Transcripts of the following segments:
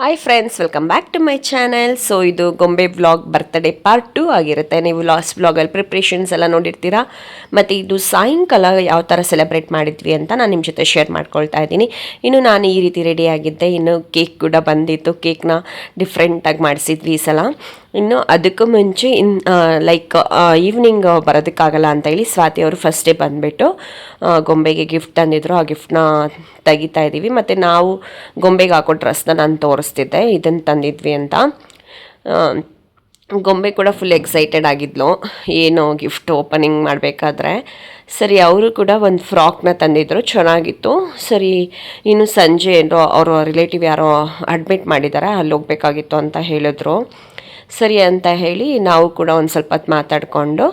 Hi friends, welcome back to my channel. So ಇದು ಗೊಂಬೆ vlog birthday part 2 ಆಗಿರುತ್ತೆ. ನೀವು ಲಾಸ್ಟ್ ವ್ಲಾಗಲ್ಲಿ ಪ್ರಿಪ್ರೇಷನ್ಸ್ ಎಲ್ಲ ನೋಡಿರ್ತೀರಾ. ಮತ್ತು ಇದು ಸಾಯಂಕಾಲ ಯಾವ ಥರ ಸೆಲೆಬ್ರೇಟ್ ಮಾಡಿದ್ವಿ ಅಂತ ನಾನು ನಿಮ್ಮ ಜೊತೆ ಶೇರ್ ಮಾಡ್ಕೊಳ್ತಾ ಇದ್ದೀನಿ. ಇನ್ನು ನಾನು ಈ ರೀತಿ ರೆಡಿ ಆಗಿದ್ದೆ. ಇನ್ನು ಕೇಕ್ ಕೂಡ ಬಂದಿತ್ತು. ಕೇಕ್ನ ಡಿಫ್ರೆಂಟಾಗಿ ಮಾಡಿಸಿದ್ವಿ ಈ ಸಲ. ಇನ್ನು ಅದಕ್ಕೂ ಮುಂಚೆ ಲೈಕ್ ಈವ್ನಿಂಗ್ ಬರೋದಕ್ಕಾಗಲ್ಲ ಅಂತ ಹೇಳಿ ಸ್ವಾತಿ ಅವರು ಫಸ್ಟ್ ಡೇ ಬಂದುಬಿಟ್ಟು ಗೊಂಬೆಗೆ ಗಿಫ್ಟ್ ತಂದಿದ್ರು. ಆ ಗಿಫ್ಟ್ನ ತೆಗಿತಾ ಇದ್ದೀವಿ. ಮತ್ತು ನಾವು ಗೊಂಬೆಗೆ ಹಾಕೋ ಡ್ರೆಸ್ನ ನಾನು ತೋರಿಸ್ತಿದ್ದೆ, ಇದನ್ನು ತಂದಿದ್ವಿ ಅಂತ. ಗೊಂಬೆ ಕೂಡ ಫುಲ್ ಎಕ್ಸೈಟೆಡ್ ಆಗಿದ್ಲು ಏನು ಗಿಫ್ಟ್ ಓಪನಿಂಗ್ ಮಾಡಬೇಕಾದ್ರೆ. ಸರಿ, ಅವರು ಕೂಡ ಒಂದು ಫ್ರಾಕ್ನ ತಂದಿದ್ದರು, ಚೆನ್ನಾಗಿತ್ತು. ಸರಿ, ಇನ್ನು ಸಂಜೆ ಏನೋ ಅವರು ರಿಲೇಟಿವ್ ಯಾರೋ ಅಡ್ಮಿಟ್ ಮಾಡಿದ್ದಾರೆ, ಅಲ್ಲಿ ಹೋಗ್ಬೇಕಾಗಿತ್ತು ಅಂತ ಹೇಳಿದ್ರು. ಸರಿ ಅಂತ ಹೇಳಿ ನಾವು ಕೂಡ ಒಂದು ಸ್ವಲ್ಪ ಹೊತ್ತು ಮಾತಾಡಿಕೊಂಡು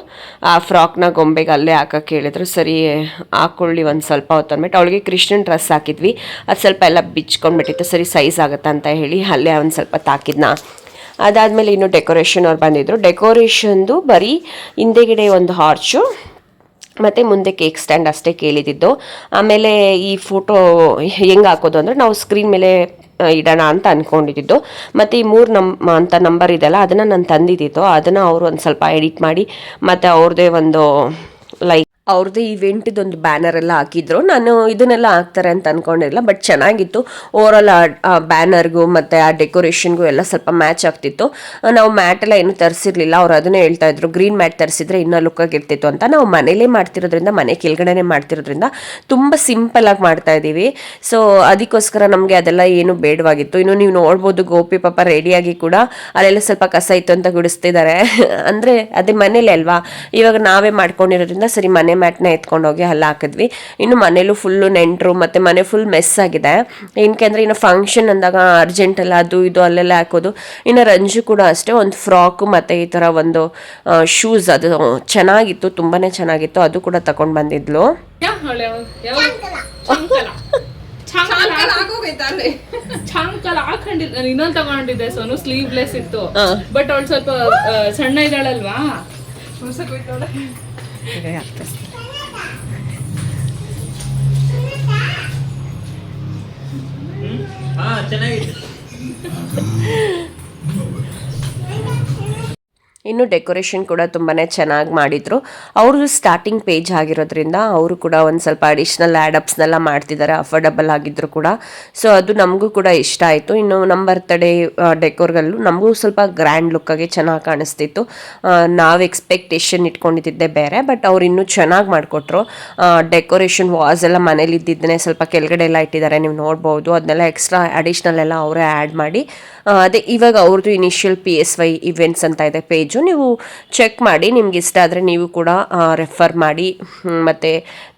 ಆ ಫ್ರಾಕ್ನ ಗೊಂಬೆಗೆ ಅಲ್ಲೇ ಹಾಕೋಕ್ಕೆ ಹೇಳಿದ್ರು. ಸರಿ ಹಾಕ್ಕೊಳ್ಳಿ ಒಂದು ಸ್ವಲ್ಪ ಹೊತ್ತು ಅಂದ್ಬಿಟ್ಟು ಅವಳಿಗೆ ಕೃಷ್ಣನ್ ಡ್ರೆಸ್ ಹಾಕಿದ್ವಿ. ಅದು ಸ್ವಲ್ಪ ಎಲ್ಲ ಬಿಚ್ಕೊಂಡ್ಬಿಟ್ಟಿತ್ತು. ಸರಿ ಸೈಜ್ ಆಗುತ್ತೆ ಅಂತ ಹೇಳಿ ಅಲ್ಲೇ ಒಂದು ಸ್ವಲ್ಪ ಹೊತ್ತು ಹಾಕಿದ್ನ. ಅದಾದಮೇಲೆ ಇನ್ನು ಡೆಕೋರೇಷನ್ ಅವ್ರು ಬಂದಿದ್ದರು. ಡೆಕೋರೇಷನ್ದು ಬರೀ ಹಿಂದೆಗಡೆ ಒಂದು ಹಾರ್ಚು ಮತ್ತು ಮುಂದೆ ಕೇಕ್ ಸ್ಟ್ಯಾಂಡ್ ಅಷ್ಟೇ ಕೇಳಿದ್ದು. ಆಮೇಲೆ ಈ ಫೋಟೋ ಹೆಂಗೆ ಹಾಕೋದು ಅಂದರೆ ನಾವು ಸ್ಕ್ರೀನ್ ಮೇಲೆ ಇಡೋಣ ಅಂತ ಅಂದ್ಕೊಂಡಿದ್ದು. ಮತ್ತು ಈ 3 ಅಂತ ನಂಬರ್ ಇದೆಯಲ್ಲ, ಅದನ್ನು ನಾನು ತಂದಿದ್ದಿತ್ತು. ಅದನ್ನು ಅವರು ಒಂದು ಸ್ವಲ್ಪ ಎಡಿಟ್ ಮಾಡಿ ಮತ್ತು ಅವ್ರದ್ದೇ ಒಂದು ಲೈಕ್ ಅವ್ರದ್ದು ಇವೆಂಟಿದೊಂದು ಬ್ಯಾನರ್ ಎಲ್ಲ ಹಾಕಿದ್ರು. ನಾನು ಇದನ್ನೆಲ್ಲ ಹಾಕ್ತಾರೆ ಅಂತ ಅಂದ್ಕೊಂಡಿರಲಿಲ್ಲ, ಬಟ್ ಚೆನ್ನಾಗಿತ್ತು. ಓವರಾಲ್ ಆ ಬ್ಯಾನರ್ಗೂ ಮತ್ತು ಆ ಡೆಕೋರೇಷನ್ಗೂ ಎಲ್ಲ ಸ್ವಲ್ಪ ಮ್ಯಾಚ್ ಆಗ್ತಿತ್ತು. ನಾವು ಮ್ಯಾಟೆಲ್ಲ ಏನೂ ತರಿಸಿರ್ಲಿಲ್ಲ. ಅವ್ರು ಅದನ್ನೇ ಹೇಳ್ತಾ ಇದ್ರು, ಗ್ರೀನ್ ಮ್ಯಾಟ್ ತರಿಸಿದ್ರೆ ಇನ್ನೂ ಲುಕ್ಕಾಗಿರ್ತಿತ್ತು ಅಂತ. ನಾವು ಮನೇಲೇ ಮಾಡ್ತಿರೋದ್ರಿಂದ, ಮನೆ ಕೆಳಗಡೆನೇ ಮಾಡ್ತಿರೋದ್ರಿಂದ ತುಂಬ ಸಿಂಪಲಾಗಿ ಮಾಡ್ತಾ ಇದ್ದೀವಿ. ಸೊ ಅದಕ್ಕೋಸ್ಕರ ನಮಗೆ ಅದೆಲ್ಲ ಏನು ಬೇಡವಾಗಿತ್ತು. ಇನ್ನು ನೀವು ನೋಡ್ಬೋದು, ಗೋಪಿ ಪಾಪ ರೆಡಿಯಾಗಿ ಕೂಡ ಅಲ್ಲೆಲ್ಲ ಸ್ವಲ್ಪ ಕಸ ಇತ್ತು ಅಂತ ಗುಡಿಸ್ತಿದ್ದಾರೆ. ಅಂದರೆ ಅದೇ ಮನೇಲಿ ಅಲ್ವಾ, ಇವಾಗ ನಾವೇ ಮಾಡ್ಕೊಂಡಿರೋದ್ರಿಂದ ಸರಿ ಮನೆ ಮ್ಯಾಟ್ನ ಎತ್ಕೊಂಡೋಗಿ ಅಲ್ಲಿ ಹಾಕಿದ್ವಿ. ಇನ್ನು ಮನೇಲೂ ಫುಲ್ಲು ನೆಂಟರು ಮತ್ತು ಮನೆ ಫುಲ್ ಮೆಸ್ ಆಗಿದೆ. ಏನಕ್ಕೆ ಅಂದರೆ ಇನ್ನು ಫಂಕ್ಷನ್ ಅಂದಾಗ ಅರ್ಜೆಂಟಲ್ಲ ಅದು ಇದು ಅಲ್ಲೆಲ್ಲ ಹಾಕೋದು. ಇನ್ನು ರಂಜು ಕೂಡ ಅಷ್ಟೇ, ಒಂದು ಫ್ರಾಕು ಮತ್ತು ಈ ಥರ ಒಂದು ಶೂಸ್, ಅದು ಚೆನ್ನಾಗಿತ್ತು, ತುಂಬಾ ಚೆನ್ನಾಗಿತ್ತು. ಅದು ಕೂಡ ತಗೊಂಡು ಬಂದಿದ್ಲು. ಇನ್ನೊಂದು ತಗೊಂಡಿದ್ದೆ ಸೋನು, ಸ್ಲೀವ್ಲೆಸ್ ಇತ್ತು. ಬಟ್ ಅವಳು ಸ್ವಲ್ಪ ಸಣ್ಣ ಇದ್ದಾಳಲ್ವಾ, ಚೆನ್ನಾಗಿದೆ. ಇನ್ನು ಡೆಕೋರೇಷನ್ ಕೂಡ ತುಂಬಾ ಚೆನ್ನಾಗಿ ಮಾಡಿದರು. ಅವ್ರದ್ದು ಸ್ಟಾರ್ಟಿಂಗ್ ಪೇಜ್ ಆಗಿರೋದ್ರಿಂದ ಅವರು ಕೂಡ ಒಂದು ಸ್ವಲ್ಪ ಅಡಿಷ್ನಲ್ ಆ್ಯಡಪ್ಸ್ನೆಲ್ಲ ಮಾಡ್ತಿದ್ದಾರೆ, ಅಫೋರ್ಡಬಲ್ ಆಗಿದ್ರು ಕೂಡ. ಸೊ ಅದು ನಮಗೂ ಕೂಡ ಇಷ್ಟ ಆಯಿತು. ಇನ್ನು ನಮ್ಮ ಬರ್ತ್ಡೇ ಡೆಕೋರ್ಗಲ್ಲೂ ನಮಗೂ ಸ್ವಲ್ಪ ಗ್ರ್ಯಾಂಡ್ ಲುಕ್ಕಾಗಿ ಚೆನ್ನಾಗಿ ಕಾಣಿಸ್ತಿತ್ತು. ನಾವು ಎಕ್ಸ್ಪೆಕ್ಟೇಷನ್ ಇಟ್ಕೊಂಡಿದ್ದೆ ಬೇರೆ, ಬಟ್ ಅವ್ರು ಇನ್ನೂ ಚೆನ್ನಾಗಿ ಮಾಡಿಕೊಟ್ರು. ಡೆಕೋರೇಷನ್ ವಾಸ್ ಎಲ್ಲ ಮನೇಲಿ ಇದ್ದಿದ್ದನ್ನೇ ಸ್ವಲ್ಪ ಕೆಳಗಡೆ ಎಲ್ಲ ಇಟ್ಟಿದ್ದಾರೆ, ನೀವು ನೋಡ್ಬೋದು. ಅದನ್ನೆಲ್ಲ ಎಕ್ಸ್ಟ್ರಾ ಅಡಿಷ್ನಲ್ ಎಲ್ಲ ಅವರೇ ಆ್ಯಡ್ ಮಾಡಿ, ಅದೇ ಇವಾಗ ಅವ್ರದ್ದು ಇನಿಷಿಯಲ್ PSY ಇವೆಂಟ್ಸ್ ಅಂತ ಇದೆ ಪೇಜು, ನೀವು ಚೆಕ್ ಮಾಡಿ. ನಿಮ್ಗೆ ಇಷ್ಟ ಆದರೆ ನೀವು ಕೂಡ ರೆಫರ್ ಮಾಡಿ. ಮತ್ತು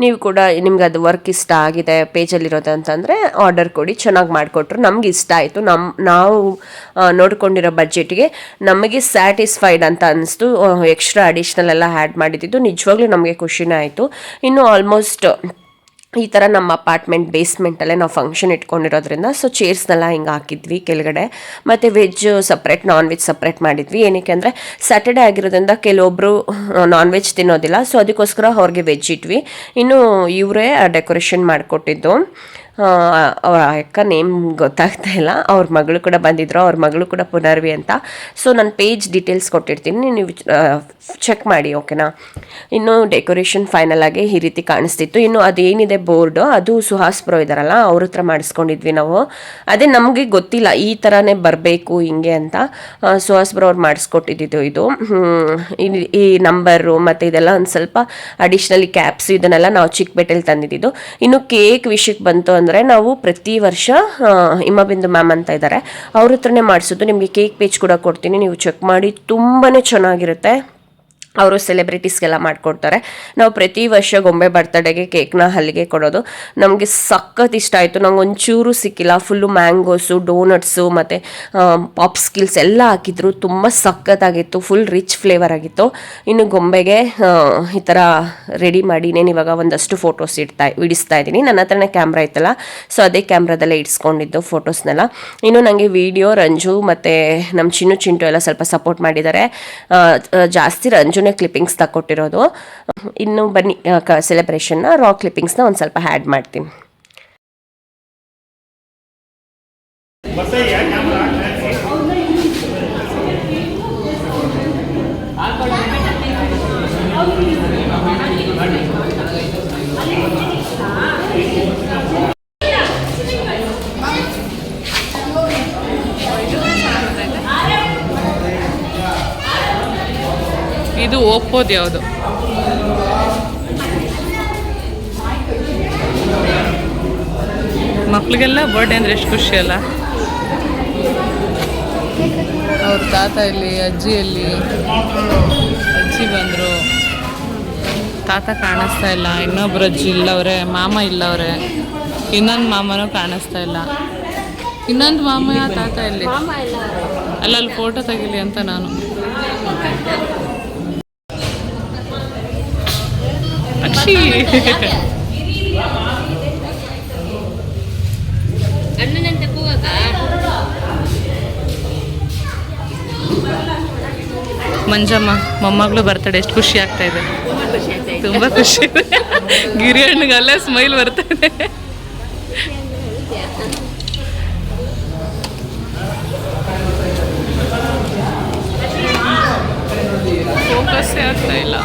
ನೀವು ಕೂಡ ನಿಮ್ಗೆ ಅದು ವರ್ಕ್ ಇಷ್ಟ ಆಗಿದೆ ಪೇಜಲ್ಲಿರೋದು ಅಂತಂದರೆ ಆರ್ಡರ್ ಕೊಡಿ. ಚೆನ್ನಾಗಿ ಮಾಡಿಕೊಟ್ರು, ನಮ್ಗೆ ಇಷ್ಟ ಆಯಿತು. ನಾವು ನೋಡ್ಕೊಂಡಿರೋ ಬಜೆಟ್ಗೆ ನಮಗೆ ಸ್ಯಾಟಿಸ್ಫೈಡ್ ಅಂತ ಅನ್ನಿಸ್ತು. ಎಕ್ಸ್ಟ್ರಾ ಅಡಿಷ್ನಲ್ ಎಲ್ಲ ಆ್ಯಡ್ ಮಾಡಿದ್ದು ನಿಜವಾಗ್ಲೂ ನಮಗೆ ಖುಷಿನೇ ಆಯಿತು. ಇನ್ನು ಆಲ್ಮೋಸ್ಟ್ ಈ ಥರ ನಮ್ಮ ಅಪಾರ್ಟ್ಮೆಂಟ್ ಬೇಸ್ಮೆಂಟಲ್ಲೇ ನಾವು ಫಂಕ್ಷನ್ ಇಟ್ಕೊಂಡಿರೋದ್ರಿಂದ ಸೊ ಚೇರ್ಸ್ನೆಲ್ಲ ಹಿಂಗೆ ಹಾಕಿದ್ವಿ ಕೆಳಗಡೆ. ಮತ್ತು veg separate, non veg separate ಮಾಡಿದ್ವಿ. ಏನಕ್ಕೆ ಅಂದರೆ ಸ್ಯಾಟರ್ಡೇ ಆಗಿರೋದ್ರಿಂದ ಕೆಲವೊಬ್ಬರು ನಾನ್ ವೆಜ್ ತಿನ್ನೋದಿಲ್ಲ, ಸೊ ಅದಕ್ಕೋಸ್ಕರ ಅವ್ರಿಗೆ ವೆಜ್ ಇಟ್ವಿ. ಇನ್ನು ಇವರೇ ಡೆಕೋರೇಷನ್ ಮಾಡಿಕೊಟ್ಟಿದ್ದು. ಅವ್ರ ಅಕ್ಕ ನೇಮ್ ಗೊತ್ತಾಗ್ತಾ ಇಲ್ಲ. ಅವ್ರ ಮಗಳು ಕೂಡ ಬಂದಿದ್ರು, ಅವ್ರ ಮಗಳು ಕೂಡ ಪುನರ್ವಿ ಅಂತ. ಸೊ ನಾನು ಪೇಜ್ ಡೀಟೇಲ್ಸ್ ಕೊಟ್ಟಿರ್ತೀನಿ, ನೀವು ಚೆಕ್ ಮಾಡಿ, ಓಕೆನಾ. ಇನ್ನು ಡೆಕೋರೇಷನ್ ಫೈನಲ್ ಆಗಿ ಈ ರೀತಿ ಕಾಣಿಸ್ತಿತ್ತು. ಇನ್ನು ಅದೇನಿದೆ ಬೋರ್ಡು, ಅದು ಸುಹಾಸ್ ಬ್ರೋ ಇದ್ದಾರಲ್ಲ, ಅವ್ರ ಹತ್ರ ಮಾಡಿಸ್ಕೊಂಡಿದ್ವಿ ನಾವು. ಅದೇ ನಮಗೆ ಗೊತ್ತಿಲ್ಲ ಈ ಥರನೇ ಬರಬೇಕು ಹಿಂಗೆ ಅಂತ. ಸುಹಾಸ್ ಬ್ರೋ ಅವ್ರು ಮಾಡಿಸ್ಕೊಟ್ಟಿದ್ದು ಇದು. ಈ ನಂಬರು ಮತ್ತು ಇದೆಲ್ಲ ಒಂದು ಸ್ವಲ್ಪ ಅಡಿಷ್ನಲಿ ಕ್ಯಾಪ್ಸ್ ಇದನ್ನೆಲ್ಲ ನಾವು ಚಿಕ್ಕಪೇಟೆಯಲ್ಲಿ ತಂದಿದ್ದು. ಇನ್ನು ಕೇಕ್ ವಿಷಯಕ್ಕೆ ಬಂತು ಅಂದರೆ ನಾವು ಪ್ರತಿ ವರ್ಷ ಹಿಮಬಿಂದು ಮ್ಯಾಮ್ ಅಂತ ಇದ್ದಾರೆ, ಅವ್ರ ಹತ್ರನೇ ಮಾಡಿಸೋದು. ನಿಮಗೆ ಕೇಕ್ ಪೇಜ್ ಕೂಡ ಕೊಡ್ತೀನಿ, ನೀವು ಚೆಕ್ ಮಾಡಿ, ತುಂಬಾ ಚೆನ್ನಾಗಿರುತ್ತೆ. ಅವರು ಸೆಲೆಬ್ರಿಟೀಸ್ಗೆಲ್ಲ ಮಾಡಿಕೊಡ್ತಾರೆ. ನಾವು ಪ್ರತಿ ವರ್ಷ ಗೊಂಬೆ ಬರ್ತಡೆಗೆ ಕೇಕ್ನ ಅಲ್ಲಿಗೆ ಕೊಡೋದು. ನಮಗೆ ಸಖತ್ ಇಷ್ಟ ಆಯಿತು. ನಂಗೆ ಒಂಚೂರು ಸಿಕ್ಕಿಲ್ಲ, ಫುಲ್ಲು ಮ್ಯಾಂಗೋಸು, ಡೋನಟ್ಸು ಮತ್ತು ಪಾಪ್ಸ್ಕಿಲ್ಸ್ ಎಲ್ಲ ಹಾಕಿದ್ರು. ತುಂಬ ಸಖತ್ತಾಗಿತ್ತು, ಫುಲ್ ರಿಚ್ ಫ್ಲೇವರ್ ಆಗಿತ್ತು. ಇನ್ನು ಗೊಂಬೆಗೆ ಈ ಥರ ರೆಡಿ ಮಾಡಿ ನಾನು ಇವಾಗ ಒಂದಷ್ಟು ಫೋಟೋಸ್ ಇಡಿಸ್ತಾ ಇದ್ದೀನಿ. ನನ್ನ ಹತ್ರನೇ ಕ್ಯಾಮ್ರಾ ಇತ್ತಲ್ಲ, ಸೊ ಅದೇ ಕ್ಯಾಮ್ರಾದಲ್ಲೇ ಇಡಿಸ್ಕೊಂಡಿದ್ದು ಫೋಟೋಸ್ನೆಲ್ಲ. ಇನ್ನು ನನಗೆ ವಿಡಿಯೋ ರಂಜು ಮತ್ತು ನಮ್ಮ ಚಿಂಟು ಎಲ್ಲ ಸ್ವಲ್ಪ ಸಪೋರ್ಟ್ ಮಾಡಿದ್ದಾರೆ. ಜಾಸ್ತಿ ರಂಜು ಕ್ಲಿಪ್ಪಿಂಗ್ಸ್ ತಗೊಟ್ಟಿರೋದು. ಇನ್ನು ಬನ್ನಿ ಸೆಲೆಬ್ರೇಷನ್ನ ರಾ ಕ್ಲಿಪ್ಪಿಂಗ್ಸ್ನ ಒಂದು ಸ್ವಲ್ಪ ಆ್ಯಡ್ ಮಾಡ್ತೀನಿ. ಇದು ಒಪ್ಪೋದು ಯಾವುದು? ಮಕ್ಳಿಗೆಲ್ಲ ಬರ್ಡೇ ಅಂದರೆ ಎಷ್ಟು ಖುಷಿ ಅಲ್ಲ. ಅವ್ರ ತಾತ ಇಲ್ಲಿ, ಅಜ್ಜಿ ಬಂದರು. ತಾತ ಕಾಣಿಸ್ತಾ ಇಲ್ಲ, ಇನ್ನೊಬ್ರು ಅಜ್ಜಿ ಇಲ್ಲವ್ರೆ, ಮಾಮ ಇಲ್ಲವ್ರೆ, ಇನ್ನೊಂದು ಮಾಮನೂ ಕಾಣಿಸ್ತಾ ಇಲ್ಲ. ಇನ್ನೊಂದು ಮಾಮ ತಾತ ಇಲ್ಲಿ ಅಲ್ಲಿ ಫೋಟೋ ತೆಗಿಲಿ ಅಂತ ನಾನು. ಅಕ್ಷಿ ಮಂಜಮ್ಮ ಮೊಮ್ಮಗಳು ಬರ್ತಡೆ, ಎಷ್ಟು ಖುಷಿ ಆಗ್ತಾ ಇದೆ. ತುಂಬ ಖುಷಿ ಇದೆ. ಗಿರಿ ಹಣ್ಣಿಗಲ್ಲೇ ಸ್ಮೈಲ್ ಬರ್ತಾ ಇದೆ. ಫೋಕಸ್ಸೇ ಆಗ್ತಾ ಇಲ್ಲ.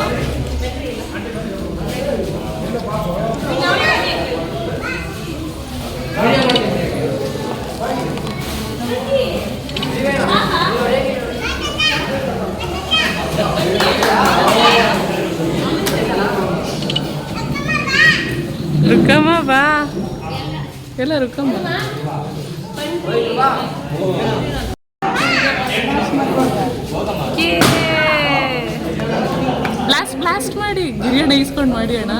ರುಕ್ಕಮ್ಮ ಬಾ, ಎಲ್ಲ ರುಕ್ಕಮ್ಮ. ಬ್ಲಾಸ್ಟ್ ಮಾಡಿ ಗಿರಿ ಹಣ್ಣ ಈಸ್ಕೊಂಡು ಮಾಡಿ ಅಣ್ಣ.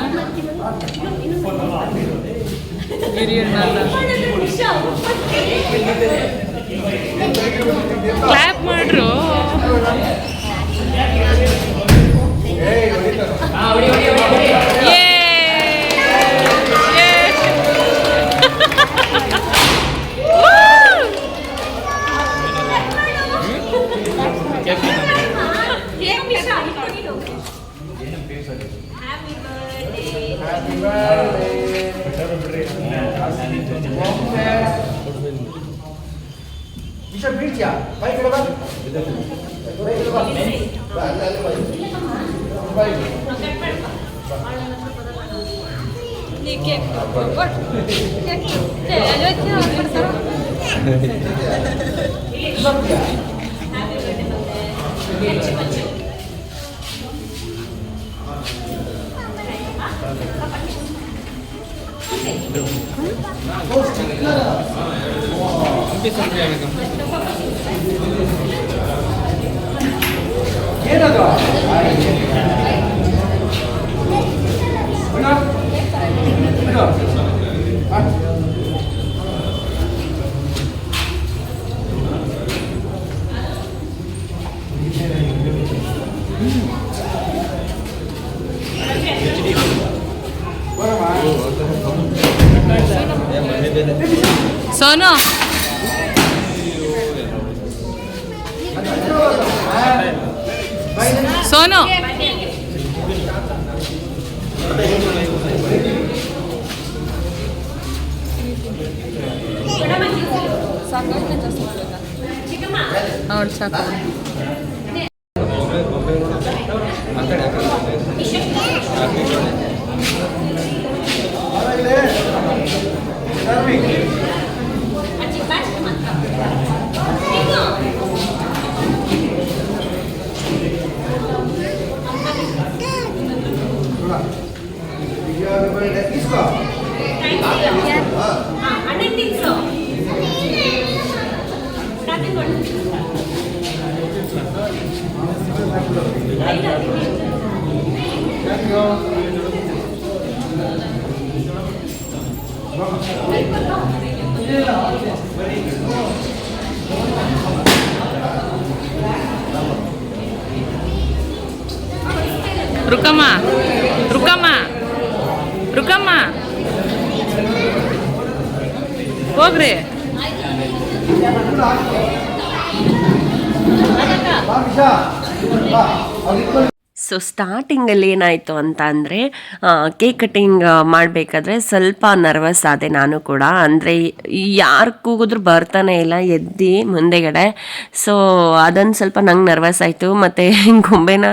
ಗಿರಿ ಹಣ್ಣ ಅಲ್ಲ, ಕ್ಲಾಪ್ ಮಾಡ್ರು. ಸೋನು ಸೋನು ಅವಳು ಸಾಕು. ರುಕಮ್ಮ ರುಕಮ್ಮ ರುಕಮ್ಮ ಹೋಗ್ರಿ. ಸೊ ಸ್ಟಾರ್ಟಿಂಗಲ್ಲಿ ಏನಾಯಿತು ಅಂತ ಅಂದರೆ ಕೇಕ್ ಕಟ್ಟಿಂಗ್ ಮಾಡಬೇಕಾದ್ರೆ ಸ್ವಲ್ಪ ನರ್ವಸ್ ಆದೆ ನಾನು ಕೂಡ. ಅಂದರೆ ಯಾರು ಕೂಗಿದ್ರು ಬರ್ತಾನೆ ಇಲ್ಲ ಎದ್ದು ಮುಂದೆಗಡೆ. ಸೊ ಅದೊಂದು ಸ್ವಲ್ಪ ನಂಗೆ ನರ್ವಸ್ ಆಯಿತು. ಮತ್ತು ಗೊಂಬೆನ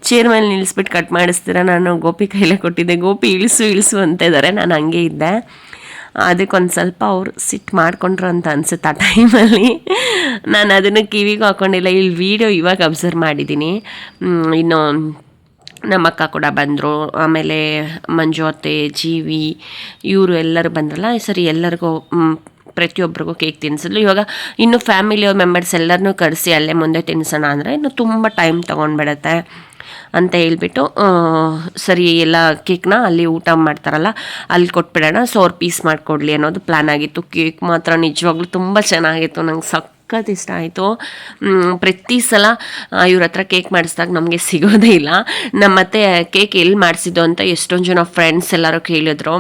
ಚೇರ್ ಮೇಲೆ ನಿಲ್ಲಿಸ್ಬಿಟ್ಟು ಕಟ್ ಮಾಡಿಸ್ತೀರ ನಾನು ಗೋಪಿ ಕೈಲೇ ಕೊಟ್ಟಿದ್ದೆ. ಗೋಪಿ ಇಳಿಸು ಅಂತ ಇದ್ದಾರೆ, ನಾನು ಹಂಗೆ ಇದ್ದೆ. ಅದಕ್ಕೊಂದು ಸ್ವಲ್ಪ ಅವರು ಸಿಟ್ಟು ಮಾಡಿಕೊಂಡ್ರು ಅಂತ ಅನಿಸುತ್ತೆ ಆ ಟೈಮಲ್ಲಿ. ನಾನು ಅದನ್ನು ಕಿವಿಗೂ ಹಾಕ್ಕೊಂಡಿಲ್ಲ. ಇಲ್ಲಿ ವೀಡಿಯೋ ಇವಾಗ ಅಬ್ಸರ್ವ್ ಮಾಡಿದ್ದೀನಿ. ಇನ್ನು ನಮ್ಮ ಅಕ್ಕ ಕೂಡ ಬಂದರು, ಆಮೇಲೆ ಮಂಜು ಅತ್ತೆ, ಜೀವಿ ಇವರು ಎಲ್ಲರೂ ಬಂದ್ರಲ್ಲ. ಸರಿ ಎಲ್ಲರಿಗೂ ಪ್ರತಿಯೊಬ್ಬರಿಗೂ ಕೇಕ್ ತಿನ್ಸಿದ್ಲು. ಇವಾಗ ಇನ್ನು ಫ್ಯಾಮಿಲಿಯವ್ರ ಮೆಂಬರ್ಸ್ ಎಲ್ಲರನ್ನೂ ಕರೆಸಿ ಅಲ್ಲೇ ಮುಂದೆ ತಿನ್ನಿಸೋಣ ಅಂದರೆ ಇನ್ನು ತುಂಬ ಟೈಮ್ ತೊಗೊಂಡ್ಬಿಡತ್ತೆ ಅಂತ ಹೇಳ್ಬಿಟ್ಟು ಸರಿ ಎಲ್ಲ ಕೇಕ್ನ ಅಲ್ಲಿ ಊಟ ಮಾಡ್ತಾರಲ್ಲ ಅಲ್ಲಿ ಕೊಟ್ಬಿಡೋಣ, ಸೊ ಅವ್ರು ಪೀಸ್ ಮಾಡಿಕೊಡ್ಲಿ ಅನ್ನೋದು ಪ್ಲ್ಯಾನ್ ಆಗಿತ್ತು. ಕೇಕ್ ಮಾತ್ರ ನಿಜವಾಗ್ಲೂ ತುಂಬ ಚೆನ್ನಾಗಿತ್ತು, ನಂಗೆ ಸಖತ್ ಇಷ್ಟ ಆಯಿತು. ಪ್ರತಿ ಸಲ ಇವ್ರ ಹತ್ರ ಕೇಕ್ ಮಾಡಿಸಿದಾಗ ನಮಗೆ ಸಿಗೋದೇ ಇಲ್ಲ. ನಮ್ಮತ್ತೆ ಕೇಕ್ ಎಲ್ಲಿ ಮಾಡಿಸಿದ್ದು ಅಂತ ಎಷ್ಟೊಂದು ಜನ ಫ್ರೆಂಡ್ಸ್ ಎಲ್ಲರೂ ಕೇಳಿದ್ರು.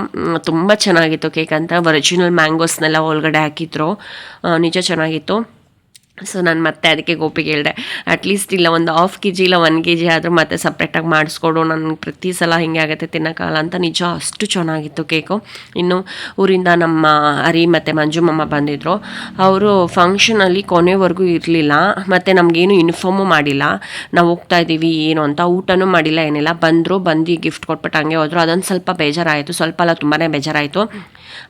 ತುಂಬ ಚೆನ್ನಾಗಿತ್ತು ಕೇಕ್ ಅಂತ. ಒರಿಜಿನಲ್ ಮ್ಯಾಂಗೋಸ್ನೆಲ್ಲ ಒಳಗಡೆ ಹಾಕಿದ್ರು, ನಿಜ ಚೆನ್ನಾಗಿತ್ತು. ಸೊ ನಾನು ಮತ್ತೆ ಅದಕ್ಕೆ ಗೋಪಿಗೆ ಹೇಳಿದೆ, ಅಟ್ಲೀಸ್ಟ್ ಇಲ್ಲ ಒಂದು 1/2 kg ಇಲ್ಲ 1 kg ಆದರೂ ಮತ್ತೆ ಸಪ್ರೇಟಾಗಿ ಮಾಡಿಸ್ಕೊಡು, ನನಗೆ ಪ್ರತಿ ಸಲ ಹಿಂಗೆ ಆಗುತ್ತೆ ತಿನ್ನೋಕ್ಕಾಗಲ್ಲ ಅಂತ. ನಿಜ ಅಷ್ಟು ಚೆನ್ನಾಗಿತ್ತು ಕೇಕು. ಇನ್ನು ಊರಿಂದ ನಮ್ಮ ಹರಿ ಮತ್ತು ಮಂಜು ಮಮ್ಮ ಬಂದಿದ್ದರು. ಅವರು ಫಂಕ್ಷನಲ್ಲಿ ಕೊನೆವರೆಗೂ ಇರಲಿಲ್ಲ, ಮತ್ತು ನಮಗೇನು ಇನ್ಫಾರ್ಮು ಮಾಡಿಲ್ಲ ನಾವು ಹೋಗ್ತಾ ಇದ್ದೀವಿ ಏನು ಅಂತ. ಊಟನೂ ಮಾಡಿಲ್ಲ ಏನಿಲ್ಲ, ಬಂದು ಗಿಫ್ಟ್ ಕೊಟ್ಬಿಟ್ಟು ಹಂಗೆ ಹೋದರು. ಅದೊಂದು ಸ್ವಲ್ಪ ಬೇಜಾರಾಯಿತು, ಸ್ವಲ್ಪ ಅಲ್ಲ ತುಂಬಾ ಬೇಜಾರಾಯಿತು.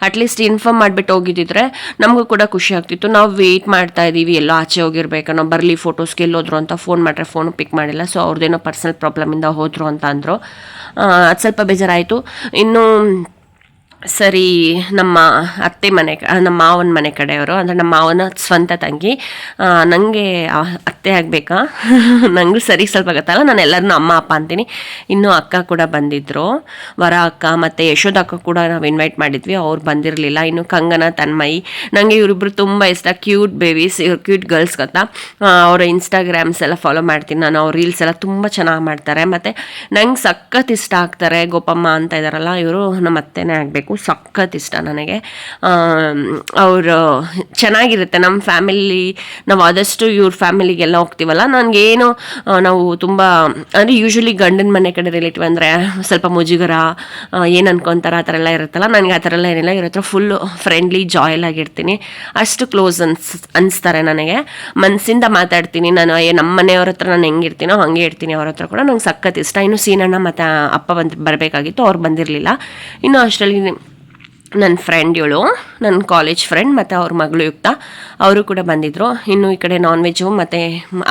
ಅಟ್ಲೀಸ್ಟ್ ಇನ್ಫಾರ್ಮ್ ಮಾಡಿಬಿಟ್ಟು ಹೋಗಿದ್ದಿದ್ರೆ ನಮಗೂ ಕೂಡ ಖುಷಿ ಆಗ್ತಿತ್ತು. ನಾವು ವೆಯ್ಟ್ ಮಾಡ್ತಾ ಇದ್ದೀವಿ ಎಲ್ಲೋ ಆಚೆ ಹೋಗಿರ್ಬೇಕು, ನಾವು ಬರಲಿ ಫೋಟೋಸ್ಗೆ ಎಲ್ಲೋದ್ರು ಅಂತ ಫೋನ್ ಮಾಡ್ರೆ ಫೋನು ಪಿಕ್ ಮಾಡಿಲ್ಲ. ಸೊ ಅವ್ರದ್ದೇನೋ ಪರ್ಸನಲ್ ಪ್ರಾಬ್ಲಮಿಂದ ಹೋದರು ಅಂತ ಅಂದರು. ಅದು ಸ್ವಲ್ಪ ಬೇಜಾರಾಯಿತು. ಇನ್ನು ಸರಿ ನಮ್ಮ ಅತ್ತೆ ಮನೆ ನಮ್ಮ ಮಾವನ ಮನೆ ಕಡೆಯವರು, ಅಂದರೆ ನಮ್ಮ ಮಾವನ ಸ್ವಂತ ತಂಗಿ, ನನಗೆ ಅತ್ತೆ ಆಗಬೇಕಾ ನನಗೂ ಸರಿ ಸ್ವಲ್ಪ ಗೊತ್ತಲ್ಲ, ನಾನು ಎಲ್ಲರನ್ನೂ ಅಮ್ಮ ಅಪ್ಪ ಅಂತೀನಿ. ಇನ್ನೂ ಅಕ್ಕ ಕೂಡ ಬಂದಿದ್ದರು, ವರ ಅಕ್ಕ ಮತ್ತು ಯಶೋಧ ಅಕ್ಕ ಕೂಡ ನಾವು ಇನ್ವೈಟ್ ಮಾಡಿದ್ವಿ, ಅವ್ರು ಬಂದಿರಲಿಲ್ಲ. ಇನ್ನು ಕಂಗನ ತನ್ಮಯಿ, ನನಗೆ ಇವರಿಬ್ಬರು ತುಂಬ ಇಷ್ಟ, ಕ್ಯೂಟ್ ಬೇಬೀಸ್, ಇವ್ರು ಕ್ಯೂಟ್ ಗರ್ಲ್ಸ್ ಗೊತ್ತಾ. ಅವರ ಇನ್ಸ್ಟಾಗ್ರಾಮ್ಸ್ ಎಲ್ಲ ಫಾಲೋ ಮಾಡ್ತೀನಿ ನಾನು, ಅವ್ರ ರೀಲ್ಸ್ ಎಲ್ಲ ತುಂಬ ಚೆನ್ನಾಗಿ ಮಾಡ್ತಾರೆ. ಮತ್ತು ನಂಗೆ ಸಖತ್ ಇಷ್ಟ ಆಗ್ತಾರೆ. ಗೋಪಮ್ಮ ಅಂತ ಇದ್ದಾರಲ್ಲ ಇವರು ನಮ್ಮ ಅತ್ತೆನೇ ಆಗಬೇಕು, ಸಖತ್ ಇಷ್ಟ ನನಗೆ. ಅವರು ಚೆನ್ನಾಗಿರುತ್ತೆ. ನಮ್ಮ ಫ್ಯಾಮಿಲಿ ನಾವು ಆದಷ್ಟು ಇವ್ರ ಫ್ಯಾಮಿಲಿಗೆಲ್ಲ ಹೋಗ್ತೀವಲ್ಲ, ನನಗೇನು ನಾವು ತುಂಬ ಅಂದರೆ ಯೂಶ್ವಲಿ ಗಂಡನ ಮನೆ ಕಡೆ ರಿಲೇಟಿವ್ ಅಂದರೆ ಸ್ವಲ್ಪ ಮುಜುಗರ ಏನು ಅನ್ಕೊತಾರೆ ಆ ಥರ ಎಲ್ಲ ಇರುತ್ತಲ್ಲ. ನನಗೆ ಆ ಥರ ಎಲ್ಲ ಏನಿಲ್ಲ, ಇವ್ರ ಹತ್ರ ಫುಲ್ಲು ಫ್ರೆಂಡ್ಲಿ ಜಾಯಲ್ ಆಗಿರ್ತೀನಿ, ಅಷ್ಟು ಕ್ಲೋಸ್ ಅನಿಸ್ತಾರೆ ನನಗೆ. ಮನಸ್ಸಿಂದ ಮಾತಾಡ್ತೀನಿ ನಾನು. ನಮ್ಮ ಮನೆಯವ್ರ ಹತ್ರ ನಾನು ಹೆಂಗಿರ್ತೀನೋ ಹಾಗೆ ಇರ್ತೀನಿ, ಅವ್ರ ಹತ್ರ ಕೂಡ ನಂಗೆ ಸಖತ್ ಇಷ್ಟ. ಇನ್ನು ಸೀನಣ್ಣ ಮತ್ತು ಅಪ್ಪ ಬರಬೇಕಾಗಿತ್ತು, ಅವ್ರು ಬಂದಿರಲಿಲ್ಲ. ಇನ್ನು ಅಷ್ಟರಲ್ಲಿ ನನ್ನ ಫ್ರೆಂಡ್ ಇವಳು, ನನ್ನ ಕಾಲೇಜ್ ಫ್ರೆಂಡ್ ಮತ್ತು ಅವ್ರ ಮಗಳು ಯುಕ್ತ, ಅವರು ಕೂಡ ಬಂದಿದ್ದರು. ಇನ್ನು ಈ ಕಡೆ ನಾನ್ ವೆಜ್ಜು ಮತ್ತು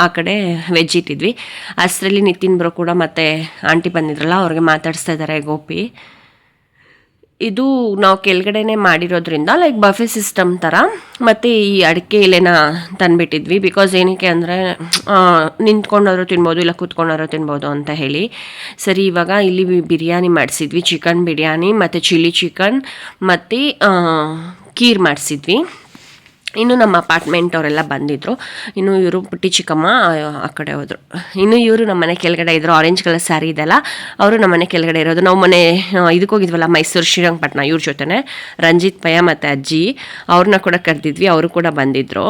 ಆ ಕಡೆ ವೆಜ್ ಇಟ್ಟಿದ್ವಿ. ಅಷ್ಟರಲ್ಲಿ ನಿತಿನ್ ಬ್ರೋ ಕೂಡ ಮತ್ತು ಆಂಟಿ ಬಂದಿದ್ರಲ್ಲ, ಅವ್ರಿಗೆ ಮಾತಾಡಿಸ್ತಾ ಇದ್ದಾರೆ ಗೋಪಿ. ಇದು ನಾವು ಕೆಳಗಡೆನೇ ಮಾಡಿರೋದ್ರಿಂದ ಲೈಕ್ ಬಫೆ ಸಿಸ್ಟಮ್ ಥರ. ಮತ್ತು ಈ ಅಡಿಕೆ ಎಲೆನ ತಂದುಬಿಟ್ಟಿದ್ವಿ, ಬಿಕಾಸ್ ಏನಕ್ಕೆ ಅಂದರೆ ನಿಂತ್ಕೊಂಡಾದ್ರು ತಿನ್ಬೋದು ಇಲ್ಲ ಕೂತ್ಕೊಂಡಾದ್ರು ತಿನ್ಬೋದು ಅಂತ ಹೇಳಿ. ಸರಿ ಇವಾಗ ಇಲ್ಲಿ ಬಿರಿಯಾನಿ ಮಾಡಿಸಿದ್ವಿ, ಚಿಕನ್ ಬಿರಿಯಾನಿ ಮತ್ತು ಚಿಲ್ಲಿ ಚಿಕನ್ ಮತ್ತು ಖೀರ್ ಮಾಡಿಸಿದ್ವಿ. ಇನ್ನು ನಮ್ಮ ಅಪಾರ್ಟ್ಮೆಂಟ್ ಅವರೆಲ್ಲ ಬಂದಿದ್ದರು. ಇನ್ನು ಇವರು ಪುಟ್ಟಿ ಚಿಕ್ಕಮ್ಮ ಆ ಕಡೆ ಹೋದರು. ಇನ್ನು ಇವರು ನಮ್ಮ ಮನೆ ಕೆಳಗಡೆ ಇದ್ದರು, ಆರೆಂಜ್ ಕಲರ್ ಸ್ಯಾರಿ ಇದೆಲ್ಲ, ಅವರು ನಮ್ಮ ಮನೆ ಕೆಳಗಡೆ ಇರೋದು. ನಾವು ಮನೆ ಇದಕ್ಕೆ ಹೋಗಿದ್ವಲ್ಲ ಮೈಸೂರು ಶ್ರೀರಂಗಪಟ್ಟಣ, ಇವ್ರ ಜೊತೆನೆ ರಂಜಿತ್ ಪಯ್ಯ ಮತ್ತು ಅಜ್ಜಿ, ಅವ್ರನ್ನ ಕೂಡ ಕರೆದಿದ್ವಿ, ಅವರು ಕೂಡ ಬಂದಿದ್ದರು.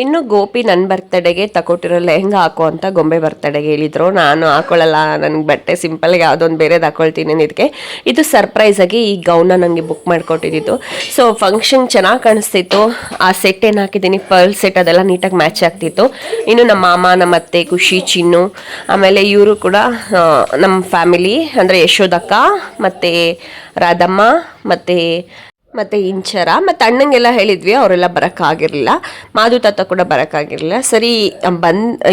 ಇನ್ನು ಗೋಪಿ ನನ್ನ ಬರ್ತಡೆಗೆ ತಗೊಟ್ಟಿರೋ ಲೆಹಂಗಾ ಹಾಕೋ ಅಂತ ಗೊಂಬೆ ಬರ್ತಡೆಗೆ ಹೇಳಿದರು. ನಾನು ಹಾಕೊಳ್ಳಲ್ಲ, ನನಗೆ ಬಟ್ಟೆ ಸಿಂಪಲ್ಗೆ ಯಾವುದೊಂದು ಬೇರೆದು ಹಾಕೊಳ್ತೀನಿ ಇದಕ್ಕೆ. ಇದು ಸರ್ಪ್ರೈಸಾಗಿ ಈ ಗೌನ ನನಗೆ ಬುಕ್ ಮಾಡಿಕೊಟ್ಟಿದ್ದು. ಸೊ ಫಂಕ್ಷನ್ ಚೆನ್ನಾಗಿ ಕಾಣಿಸ್ತಿತ್ತು. ಆ ಸೆಟ್ ಏನು ಹಾಕಿದ್ದೀನಿ ಪರ್ಲ್ ಸೆಟ್, ಅದೆಲ್ಲ ನೀಟಾಗಿ ಮ್ಯಾಚ್ ಆಗ್ತಿತ್ತು. ಇನ್ನು ನಮ್ಮ ಮಾಮ, ನಮ್ಮ ಅತ್ತೆ, ಖುಷಿ, ಚಿನ್ನು, ಆಮೇಲೆ ಇವರು ಕೂಡ ನಮ್ಮ ಫ್ಯಾಮಿಲಿ ಅಂದರೆ ಯಶೋದಕ್ಕ ಮತ್ತು ರಾಧಮ್ಮ ಮತ್ತು ಇಂಚರ ಮತ್ತು ಅಣ್ಣಂಗೆಲ್ಲ ಹೇಳಿದ್ವಿ, ಅವರೆಲ್ಲ ಬರೋಕ್ಕಾಗಿರಲಿಲ್ಲ. ಮಾಧು ತಾತ ಕೂಡ ಬರೋಕ್ಕಾಗಿರಲಿಲ್ಲ. ಸರಿ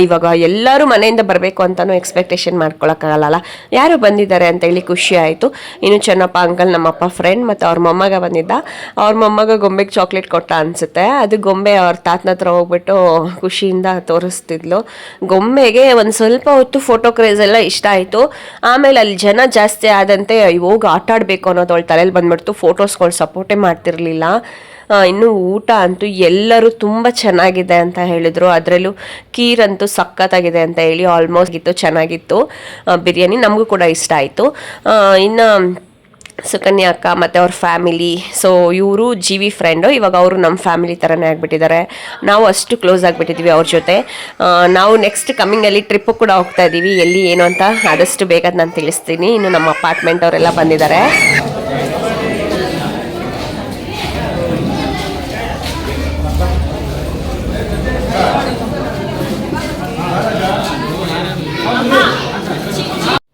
ಇವಾಗ ಎಲ್ಲರೂ ಮನೆಯಿಂದ ಬರಬೇಕು ಅಂತಲೂ ಎಕ್ಸ್ಪೆಕ್ಟೇಷನ್ ಮಾಡ್ಕೊಳಕ್ಕಾಗಲ್ಲ, ಯಾರು ಬಂದಿದ್ದಾರೆ ಅಂತೇಳಿ ಖುಷಿ ಆಯಿತು. ಇನ್ನು ಚೆನ್ನಪ್ಪ ಅಂಕಲ್, ನಮ್ಮಪ್ಪ ಫ್ರೆಂಡ್ ಮತ್ತು ಅವ್ರ ಮೊಮ್ಮಗ ಬಂದಿದ್ದ. ಅವ್ರ ಮೊಮ್ಮಗ ಗೊಂಬೆಗೆ ಚಾಕ್ಲೇಟ್ ಕೊಟ್ಟ ಅನಿಸುತ್ತೆ. ಅದು ಗೊಂಬೆ ಅವ್ರ ತಾತನ ಹತ್ರ ಹೋಗ್ಬಿಟ್ಟು ಖುಷಿಯಿಂದ ತೋರಿಸ್ತಿದ್ಲು. ಗೊಂಬೆಗೆ ಒಂದು ಸ್ವಲ್ಪ ಹೊತ್ತು ಫೋಟೋ ಕ್ರೇಜ್ ಎಲ್ಲ ಇಷ್ಟ ಆಯಿತು. ಆಮೇಲೆ ಅಲ್ಲಿ ಜನ ಜಾಸ್ತಿ ಆದಂತೆ ಹೋಗಿ ಆಟ ಆಡಬೇಕು ಅನ್ನೋದು ಅವಳ ತಲೆಯಲ್ಲಿ ಬಂದ್ಬಿಡ್ತು. ಫೋಟೋಸ್ಗಳು ಸಪೋರ್ಟೇ ಮಾಡ್ತಿರ್ಲಿಲ್ಲ. ಇನ್ನು ಊಟ ಅಂತೂ ಎಲ್ಲರೂ ತುಂಬ ಚೆನ್ನಾಗಿದೆ ಅಂತ ಹೇಳಿದ್ರು. ಅದರಲ್ಲೂ ಖೀರ್ ಅಂತೂ ಸಖತ್ತಾಗಿದೆ ಅಂತ ಹೇಳಿ ಆಲ್ಮೋಸ್ಟ್ ಚೆನ್ನಾಗಿತ್ತು. ಬಿರಿಯಾನಿ ನಮಗೂ ಕೂಡ ಇಷ್ಟ ಆಯಿತು. ಇನ್ನು ಸುಕನ್ಯಾ ಅಕ್ಕ ಮತ್ತು ಅವ್ರ ಫ್ಯಾಮಿಲಿ. ಸೊ ಇವರು ಜೀವಿ ಫ್ರೆಂಡು, ಇವಾಗ ಅವರು ನಮ್ಮ ಫ್ಯಾಮಿಲಿ ಥರನೇ ಆಗಿಬಿಟ್ಟಿದ್ದಾರೆ. ನಾವು ಅಷ್ಟು ಕ್ಲೋಸ್ ಆಗಿಬಿಟ್ಟಿದ್ವಿ ಅವ್ರ ಜೊತೆ. ನಾವು ನೆಕ್ಸ್ಟ್ ಕಮ್ಮಿಂಗಲ್ಲಿ ಟ್ರಿಪ್ಪು ಕೂಡ ಹೋಗ್ತಾ ಇದ್ದೀವಿ. ಎಲ್ಲಿ ಏನು ಅಂತ ಆದಷ್ಟು ಬೇಗ ನಾನು ತಿಳಿಸ್ತೀನಿ. ಇನ್ನು ನಮ್ಮ ಅಪಾರ್ಟ್ಮೆಂಟ್ ಅವರೆಲ್ಲ ಬಂದಿದ್ದಾರೆ.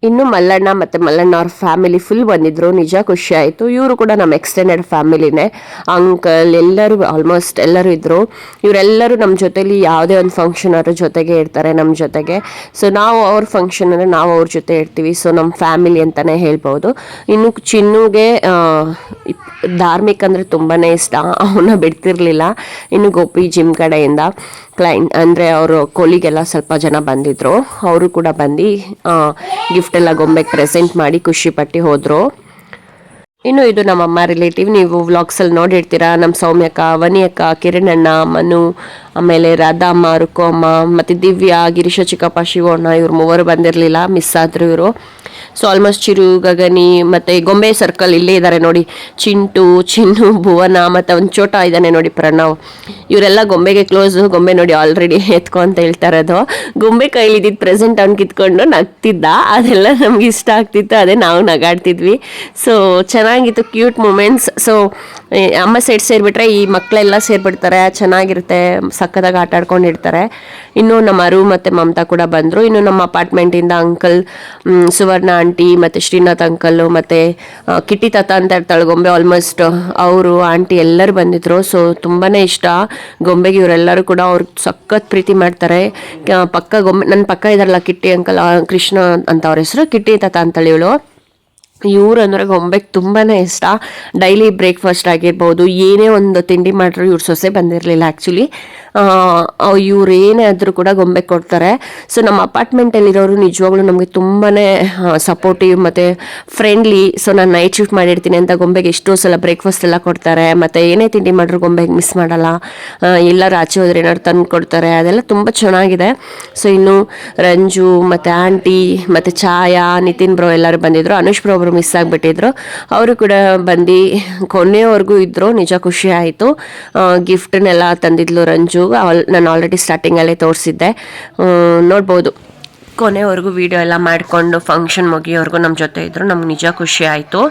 ಇನ್ನು ಮಲ್ಲಣ್ಣ ಮತ್ತು ಮಲ್ಲಣ್ಣ ಅವ್ರ ಫ್ಯಾಮಿಲಿ ಫುಲ್ ಬಂದಿದ್ರು. ನಿಜ ಖುಷಿ ಆಯಿತು. ಇವರು ಕೂಡ ನಮ್ಮ ಎಕ್ಸ್ಟೆಂಡೆಡ್ ಫ್ಯಾಮಿಲಿನೇ. ಅಂಕಲ್ ಎಲ್ಲರೂ ಆಲ್ಮೋಸ್ಟ್ ಎಲ್ಲರೂ ಇದ್ದರು. ಇವರೆಲ್ಲರೂ ನಮ್ಮ ಜೊತೆಲಿ ಯಾವುದೇ ಒಂದು ಫಂಕ್ಷನ್ ಅವ್ರ ಜೊತೆಗೆ ಇರ್ತಾರೆ ನಮ್ಮ ಜೊತೆಗೆ. ಸೊ ನಾವು ಅವ್ರ ಫಂಕ್ಷನ್ ಅಂದರೆ ನಾವು ಅವ್ರ ಜೊತೆ ಇರ್ತೀವಿ. ಸೊ ನಮ್ಮ ಫ್ಯಾಮಿಲಿ ಅಂತಲೇ ಹೇಳ್ಬೋದು. ಇನ್ನು ಚಿನ್ನುಗೆ ಧಾರ್ಮಿಕ ಅಂದರೆ ತುಂಬಾ ಇಷ್ಟ, ಅವನ್ನ ಬಿಡ್ತಿರ್ಲಿಲ್ಲ. ಇನ್ನು ಗೋಪಿ ಜಿಮ್ ಕಡೆಯಿಂದ ಕ್ಲೈಂಟ್ ಅಂದರೆ ಅವರು ಕೊಲಿಗೆಲ್ಲ ಸ್ವಲ್ಪ ಜನ ಬಂದಿದ್ದರು. ಅವರು ಕೂಡ ಬಂದು ಗಿಫ್ಟ್ ಎಲ್ಲ ಗೊಂಬೆಗೆ ಪ್ರೆಸೆಂಟ್ ಮಾಡಿ ಖುಷಿಪಟ್ಟು ಹೋದರು. ಇನ್ನು ಇದು ನಮ್ಮಮ್ಮ ರಿಲೇಟಿವ್. ನೀವು ವ್ಲಾಗ್ಸಲ್ಲಿ ನೋಡಿರ್ತೀರಾ. ನಮ್ಮ ಸೌಮ್ಯಕ್ಕ, ವನಿ ಅಕ್ಕ, ಕಿರಣ್ ಅಣ್ಣ, ಮನು, ಆಮೇಲೆ ರಾಧಮ್ಮ, ರುಕು ಅಮ್ಮ, ಮತ್ತು ದಿವ್ಯಾ, ಗಿರೀಶ ಚಿಕ್ಕಪ್ಪ, ಶಿವಣ್ಣ, ಇವ್ರು ಮೂವರು ಬಂದಿರಲಿಲ್ಲ, ಮಿಸ್ ಆದರು ಇವರು. ಸೊ ಆಲ್ಮೋಸ್ಟ್ ಚಿರು, ಗಗನಿ ಮತ್ತು ಗೊಂಬೆ ಸರ್ಕಲ್ ಇಲ್ಲೇ ಇದ್ದಾರೆ ನೋಡಿ. ಚಿಂಟು, ಚಿನ್ನು, ಭುವನ ಮತ್ತು ಒಂದು ಚೋಟ ಇದ್ದಾನೆ ನೋಡಿ, ಪ್ರಣವ್. ಇವರೆಲ್ಲ ಗೊಂಬೆಗೆ ಕ್ಲೋಸು. ಗೊಂಬೆ ನೋಡಿ ಆಲ್ರೆಡಿ ಎತ್ಕೊ ಅಂತ ಹೇಳ್ತಾ ಇರೋದು. ಗೊಂಬೆ ಕೈಲಿದ್ದಿದ್ದು ಪ್ರೆಸೆಂಟ್ ಅವ್ನು ಕಿತ್ಕೊಂಡು ನಗ್ತಿದ್ದ. ಅದೆಲ್ಲ ನಮ್ಗೆ ಇಷ್ಟ ಆಗ್ತಿತ್ತು, ಅದೇ ನಾವು ನಗಾಡ್ತಿದ್ವಿ. ಸೊ ಚೆನ್ನಾಗಿತ್ತು, ಕ್ಯೂಟ್ ಮೂಮೆಂಟ್ಸ್. ಸೊ ಅಮ್ಮ ಸೈಡ್ ಸೇರಿಬಿಟ್ರೆ ಈ ಮಕ್ಕಳೆಲ್ಲ ಸೇರಿಬಿಡ್ತಾರೆ, ಚೆನ್ನಾಗಿರುತ್ತೆ, ಸಕ್ಕದಾಗಿ ಆಟ ಆಡ್ಕೊಂಡಿರ್ತಾರೆ. ಇನ್ನು ನಮ್ಮ ಅರು ಮತ್ತು ಮಮತಾ ಕೂಡ ಬಂದರು. ಇನ್ನು ನಮ್ಮ ಅಪಾರ್ಟ್ಮೆಂಟಿಂದ ಅಂಕಲ್, ಸುವರ್ಣ ಆಂಟಿ ಮತ್ತು ಶ್ರೀನಾಥ್ ಅಂಕಲ್ಲು ಮತ್ತು ಕಿಟ್ಟಿ ತಾತ ಅಂತ ಇರ್ತಾಳೆ ಗೊಂಬೆ, ಆಲ್ಮೋಸ್ಟ್ ಅವರು ಆಂಟಿ ಎಲ್ಲರೂ ಬಂದಿದ್ರು. ಸೊ ತುಂಬಾ ಇಷ್ಟ ಗೊಂಬೆಗೆ. ಇವರೆಲ್ಲರೂ ಕೂಡ ಅವ್ರಿಗೆ ಸಖತ್ ಪ್ರೀತಿ ಮಾಡ್ತಾರೆ. ಪಕ್ಕ ಗೊಂಬೆ ನನ್ನ ಪಕ್ಕ ಇದಾರಲ್ಲ ಕಿಟ್ಟಿ ಅಂಕಲ್, ಕೃಷ್ಣ ಅಂತ ಅವ್ರ ಹೆಸರು, ಕಿಟ್ಟಿ ತಾತ ಅಂತೇಳಿ ಇವಳು. ಇವ್ರು ಅಂದರೆ ಗೊಂಬೆಗೆ ತುಂಬಾ ಇಷ್ಟ. ಡೈಲಿ ಬ್ರೇಕ್ಫಾಸ್ಟ್ ಆಗಿರ್ಬೋದು, ಏನೇ ಒಂದು ತಿಂಡಿ ಮಾಡ್ರು ಇವ್ರ ಸೊಸೆ ಬಂದಿರಲಿಲ್ಲ ಆ್ಯಕ್ಚುಲಿ. ಇವ್ರು ಏನೇ ಆದರೂ ಕೂಡ ಗೊಂಬೆ ಕೊಡ್ತಾರೆ. ಸೊ ನಮ್ಮ ಅಪಾರ್ಟ್ಮೆಂಟಲ್ಲಿರೋರು ನಿಜವಾಗ್ಲೂ ನಮಗೆ ತುಂಬಾ ಸಪೋರ್ಟಿವ್ ಮತ್ತು ಫ್ರೆಂಡ್ಲಿ. ಸೊ ನಾನು ನೈಟ್ ಶಿಫ್ಟ್ ಮಾಡಿರ್ತೀನಿ ಅಂತ ಗೊಂಬೆಗೆ ಎಷ್ಟೋ ಸಲ ಬ್ರೇಕ್ಫಾಸ್ಟ್ ಎಲ್ಲ ಕೊಡ್ತಾರೆ. ಮತ್ತು ಏನೇ ತಿಂಡಿ ಮಾಡ್ರು ಗೊಂಬೆಗೆ ಮಿಸ್ ಮಾಡಲ್ಲ. ಎಲ್ಲರೂ ಆಚೆ ಹೋದ್ರೆ ಏನಾದ್ರು ತಂದು ಕೊಡ್ತಾರೆ, ಅದೆಲ್ಲ ತುಂಬ ಚೆನ್ನಾಗಿದೆ. ಸೊ ಇನ್ನು ರಂಜು ಮತ್ತು ಆಂಟಿ ಮತ್ತು ಛಾಯಾ, ನಿತಿನ್ ಬ್ರೋ ಎಲ್ಲರೂ ಬಂದಿದ್ದರು. ಅನುಷ್ ಬ್ರೋ ಒಬ್ಬರು ಮಿಸ್ ಆಗಿಬಿಟ್ಟಿದ್ರು, ಅವರು ಕೂಡ ಬಂದು ಕೊನೆಯವರೆಗೂ ಇದ್ದರು. ನಿಜ ಖುಷಿ ಆಯಿತು. ಗಿಫ್ಟನ್ನೆಲ್ಲ ತಂದಿದ್ಲು ರಂಜು. ನಾನು ಆಲ್ರೆಡಿ ಸ್ಟಾರ್ಟಿಂಗಲ್ಲೇ ತೋರಿಸಿದ್ದೆ, ನೋಡ್ಬೋದು. ಕೊನೆವರೆಗೂ ವಿಡಿಯೋ ಎಲ್ಲ ಮಾಡಿಕೊಂಡು ಫಂಕ್ಷನ್ ಮುಗಿಯೋವರೆಗೂ ನಮ್ಮ ಜೊತೆ ಇದ್ದರು. ನಮ್ಗೆ ನಿಜ ಖುಷಿ ಆಯಿತು.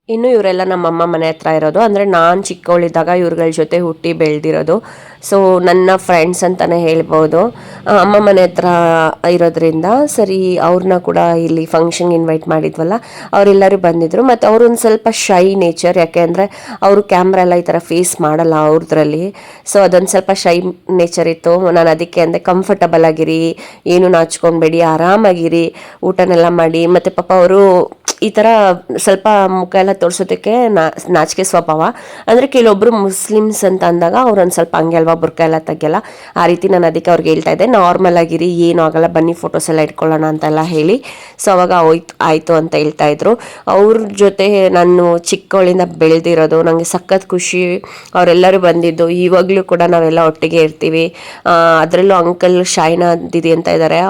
ಇನ್ನು ಇವರೆಲ್ಲ ನಮ್ಮಮ್ಮ ಮನೆ ಹತ್ರ ಇರೋದು. ಅಂದರೆ ನಾನು ಚಿಕ್ಕವಳಿದ್ದಾಗ ಇವ್ರಗಳ ಜೊತೆ ಹುಟ್ಟಿ ಬೆಳೆದಿರೋದು. ಸೊ ನನ್ನ ಫ್ರೆಂಡ್ಸ್ ಅಂತಲೇ ಹೇಳ್ಬೋದು. ಅಮ್ಮ ಮನೆ ಹತ್ರ ಇರೋದ್ರಿಂದ ಸರಿ ಅವ್ರನ್ನ ಕೂಡ ಇಲ್ಲಿ ಫಂಕ್ಷನ್ಗೆ ಇನ್ವೈಟ್ ಮಾಡಿದ್ವಲ್ಲ, ಅವರೆಲ್ಲರೂ ಬಂದಿದ್ದರು. ಮತ್ತು ಅವರು ಒಂದು ಸ್ವಲ್ಪ ಶೈ ನೇಚರ್, ಯಾಕೆ ಅಂದರೆ ಅವರು ಕ್ಯಾಮ್ರಾ ಎಲ್ಲ ಈ ಥರ ಫೇಸ್ ಮಾಡಲ್ಲ ಅವ್ರದ್ರಲ್ಲಿ. ಸೊ ಅದೊಂದು ಸ್ವಲ್ಪ ಶೈ ನೇಚರ್ ಇತ್ತು. ನಾನು ಅದಕ್ಕೆ ಅಂದರೆ ಕಂಫರ್ಟಬಲ್ ಆಗಿರಿ, ಏನು ನಾಚ್ಕೊಬೇಡಿ, ಆರಾಮಾಗಿರಿ, ಊಟನೆಲ್ಲ ಮಾಡಿ. ಮತ್ತು ಪಾಪ ಅವರು ಈ ಥರ ಸ್ವಲ್ಪ ಮುಖ ಎಲ್ಲ ತೋರಿಸೋದಕ್ಕೆ ನಾಚಿಕೆ ಸ್ವಭಾವ. ಅಂದರೆ ಕೆಲವೊಬ್ಬರು ಮುಸ್ಲಿಮ್ಸ್ ಅಂತ ಅಂದಾಗ ಅವ್ರು ಒಂದು ಸ್ವಲ್ಪ ಹಂಗೆ ಅಲ್ವಾ, ಬುರ್ಕ ಎಲ್ಲ ತೆಗೆಯಲ್ಲ. ಆ ರೀತಿ ನಾನು ಅದಕ್ಕೆ ಅವ್ರಿಗೆ ಹೇಳ್ತಾ ಇದ್ದೆ, ನಾರ್ಮಲ್ ಆಗಿರಿ, ಏನೂ ಆಗಲ್ಲ, ಬನ್ನಿ ಫೋಟೋಸ್ ಎಲ್ಲ ಇಟ್ಕೊಳ್ಳೋಣ ಅಂತೆಲ್ಲ ಹೇಳಿ. ಸೊ ಅವಾಗ ಆಯಿತು ಅಂತ ಹೇಳ್ತಾ ಇದ್ರು. ಅವ್ರ ಜೊತೆ ನಾನು ಚಿಕ್ಕವಳಿಂದ ಬೆಳೆದಿರೋದು, ನನಗೆ ಸಖತ್ ಖುಷಿ. ಅವರೆಲ್ಲರೂ ಬಂದಿದ್ದು, ಇವಾಗಲೂ ಕೂಡ ನಾವೆಲ್ಲ ಒಟ್ಟಿಗೆ ಇರ್ತೀವಿ. ಅದರಲ್ಲೂ ಅಂಕಲ್ ಶಾಯ್ನಾ ದಿದಿ ಅಂತ ಇದ್ದಾರೆ,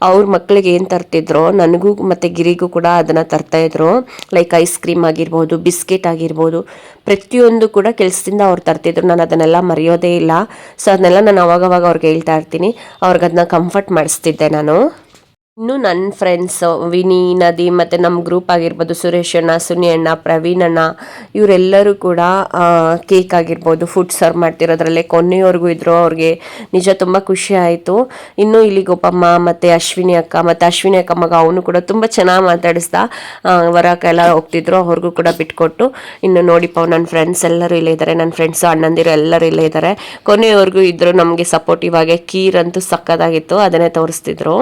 ಅವ್ರ ಮಕ್ಕಳಿಗೆ ಏನು ತರ್ತಿದ್ರು, ನನಗೂ ಮತ್ತು ಗಿರಿಗೂ ಕೂಡ ಅದನ್ನು ತರ್ತಾಯಿದ್ರು. ಲೈಕ್ ಐಸ್ ಕ್ರೀಮ್ ಆಗಿರ್ಬೋದು, ಬಿಸ್ಕೆಟ್ ಆಗಿರ್ಬೋದು, ಪ್ರತಿಯೊಂದು ಕೂಡ ಕೆಲಸದಿಂದ ಅವ್ರು ತರ್ತಿದ್ರು. ನಾನು ಅದನ್ನೆಲ್ಲ ಮರೆಯೋದೇ ಇಲ್ಲ. ಸೊ ಅದನ್ನೆಲ್ಲ ನಾನು ಅವಾಗವಾಗ ಅವ್ರಿಗೆ ಹೇಳ್ತಾ ಇರ್ತೀನಿ. ಅವ್ರಿಗೆ ಅದನ್ನ ಕಂಫರ್ಟ್ ಮಾಡಿಸ್ತಿದ್ದೆ ನಾನು. ಇನ್ನು ನನ್ನ ಫ್ರೆಂಡ್ಸ್ ವಿನಿ, ನದಿ ಮತ್ತು ನಮ್ಮ ಗ್ರೂಪ್ ಆಗಿರ್ಬೋದು, ಸುರೇಶ್ ಅಣ್ಣ, ಸುನಿ ಅಣ್ಣ, ಪ್ರವೀಣ್ ಅಣ್ಣ, ಇವರೆಲ್ಲರೂ ಕೂಡ ಕೇಕ್ ಆಗಿರ್ಬೋದು, ಫುಡ್ ಸರ್ವ್ ಮಾಡ್ತಿರೋದ್ರಲ್ಲೇ ಕೊನೆಯವರೆಗೂ ಇದ್ದರು. ಅವ್ರಿಗೆ ನಿಜ ತುಂಬ ಖುಷಿ ಆಯಿತು. ಇನ್ನು ಇಲ್ಲಿ ಗೋಪಮ್ಮ ಮತ್ತು ಅಶ್ವಿನಿ ಅಕ್ಕ ಮಗ ಅವನು ಕೂಡ ತುಂಬ ಚೆನ್ನಾಗಿ ಮಾತಾಡಿಸ್ದ. ಹೊರಕ್ಕೆಲ್ಲ ಹೋಗ್ತಿದ್ರು, ಅವ್ರಿಗೂ ಕೂಡ ಬಿಟ್ಕೊಟ್ಟು. ಇನ್ನು ನೋಡಿಪ್ಪ ನನ್ನ ಫ್ರೆಂಡ್ಸ್ ಎಲ್ಲರೂ ಇಲ್ಲೇ ಇದ್ದಾರೆ, ನನ್ನ ಫ್ರೆಂಡ್ಸು ಅಣ್ಣಂದಿರು ಎಲ್ಲರೂ ಇಲ್ಲೇ ಇದ್ದಾರೆ. ಕೊನೆಯವರೆಗೂ ಇದ್ದರು ನಮಗೆ ಸಪೋರ್ಟಿವ್ ಆಗಿ. ಕೀರ್ ಅಂತೂ ಸಕ್ಕದಾಗಿತ್ತು, ಅದನ್ನೇ ತೋರಿಸ್ತಿದ್ರು.